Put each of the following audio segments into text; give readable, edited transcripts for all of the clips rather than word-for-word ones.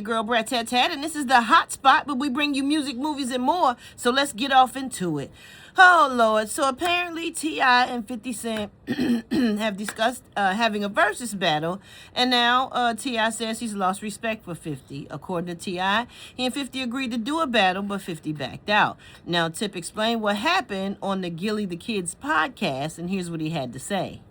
Girl Brat Tat Tat, and this is the hot spot, but we bring you music, movies, and more. So let's get off into it. Oh Lord! So apparently T.I. and 50 Cent have discussed having a versus battle, and now T.I. says he's lost respect for 50. According to T.I., he and 50 agreed to do a battle, but 50 backed out. Now Tip explained what happened on the Gilly the Kids podcast, and here's what he had to say.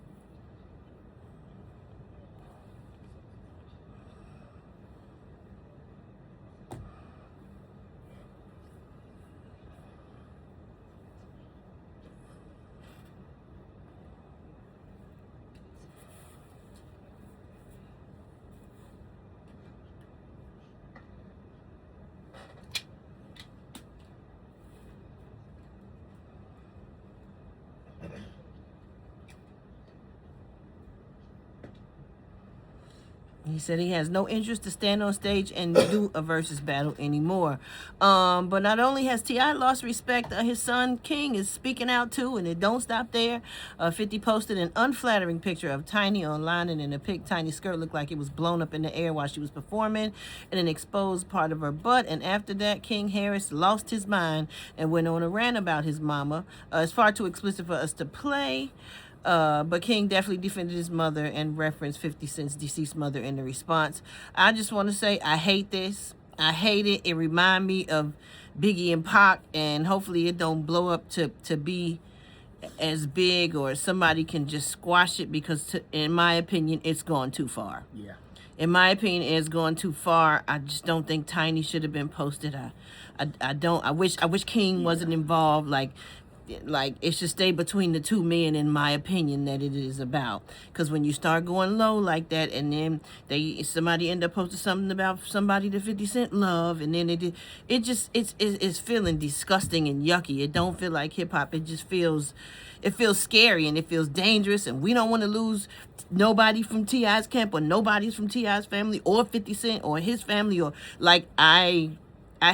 He said he has no interest to stand on stage and do a versus battle anymore. But not only has T.I. lost respect, his son King is speaking out too, and it don't stop there. 50 posted an unflattering picture of Tiny online, and in the pic, Tiny's skirt looked like it was blown up in the air while she was performing, and an exposed part of her butt. And after that, King Harris lost his mind and went on a rant about his mama. It's far too explicit for us to play. But King definitely defended his mother and referenced 50 Cent's deceased mother in the response. I just want to say I hate this. I hate it. It reminds me of Biggie and Pac, and hopefully it don't blow up to be as big, or somebody can just squash it, because in my opinion, it's gone too far. Yeah. In my opinion, it's gone too far. I just don't think Tiny should have been posted. I don't. I wish King wasn't involved. Like it should stay between the two men, in my opinion, that it is about. Because when you start going low like that, and then somebody end up posting something about somebody that 50 Cent love, and then it's feeling disgusting and yucky. It don't feel like hip hop. It feels scary, and it feels dangerous, and we don't want to lose nobody from T.I.'s camp, or nobody's from T.I.'s family, or 50 Cent or his family, or like I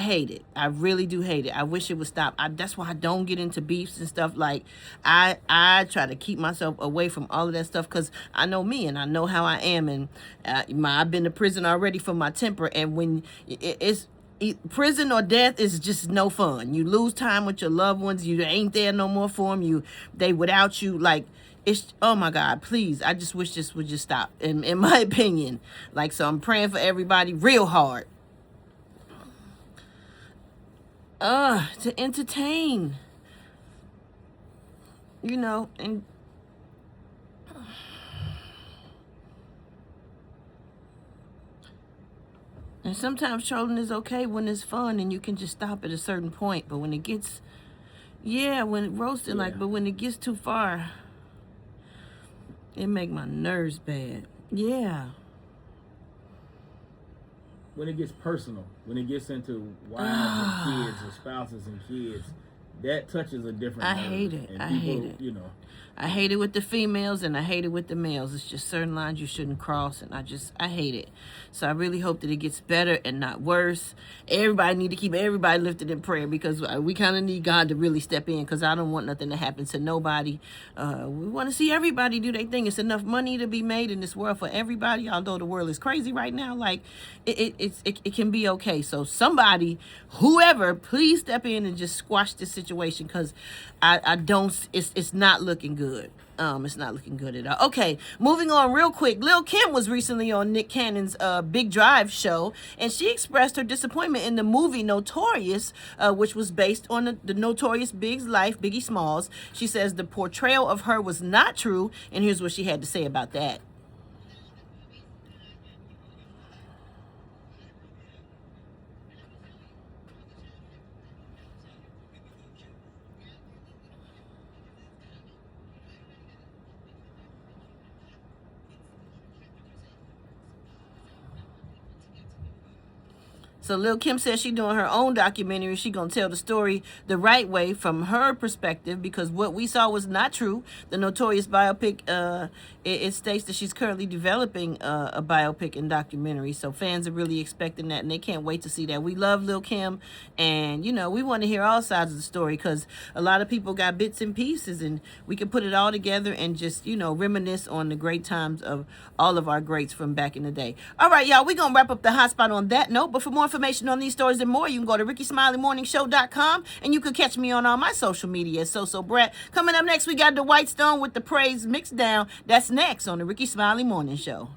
hate it. I really do hate it. I wish it would stop. That's why I don't get into beefs and stuff. Like, I try to keep myself away from all of that stuff, because I know me, and I know how I am, and I've been to prison already for my temper, and when prison or death is just no fun. You lose time with your loved ones. You ain't there no more for them. They without you, like, it's, oh my God, please. I just wish this would just stop, in my opinion. Like, so I'm praying for everybody real hard. To entertain, and sometimes trolling is okay when it's fun and you can just stop at a certain point. But when it gets, when it roasted, but when it gets too far, it make my nerves bad. Yeah. When it gets personal, when it gets into wives and kids, or spouses and kids, that touches a different nerve. Hate it. And I people, hate it. I hate it with the females, and I hate it with the males. It's just certain lines you shouldn't cross, and I hate it. So I really hope that it gets better and not worse. Everybody need to keep everybody lifted in prayer, because we kind of need God to really step in, because I don't want nothing to happen to nobody. We want to see everybody do their thing. It's enough money to be made in this world for everybody, although the world is crazy right now. Like, it can be okay. So somebody, whoever, please step in and just squash this situation, because it's not looking good. It's not looking good at all. Okay, moving on real quick. Lil Kim was recently on Nick Cannon's Big Drive show, and she expressed her disappointment in the movie Notorious, which was based on the Notorious Big's life, Biggie Smalls. She says the portrayal of her was not true, and here's what she had to say about that. So Lil Kim says she's doing her own documentary. She gonna tell the story the right way from her perspective, because what we saw was not true. The Notorious biopic, it states that she's currently developing a biopic and documentary. So fans are really expecting that, and they can't wait to see that. We love Lil Kim, and you know, we want to hear all sides of the story, because a lot of people got bits and pieces, and we can put it all together and just, you know, reminisce on the great times of all of our greats from back in the day. All right, y'all, we're gonna wrap up the hotspot on that note. But for more information on these stories and more, you can go to RickySmileyMorningShow.com, and you can catch me on all my social media at So Brett. Coming up next, we got the White Stone with the Praise Mixed Down. That's next on the Ricky Smiley Morning Show.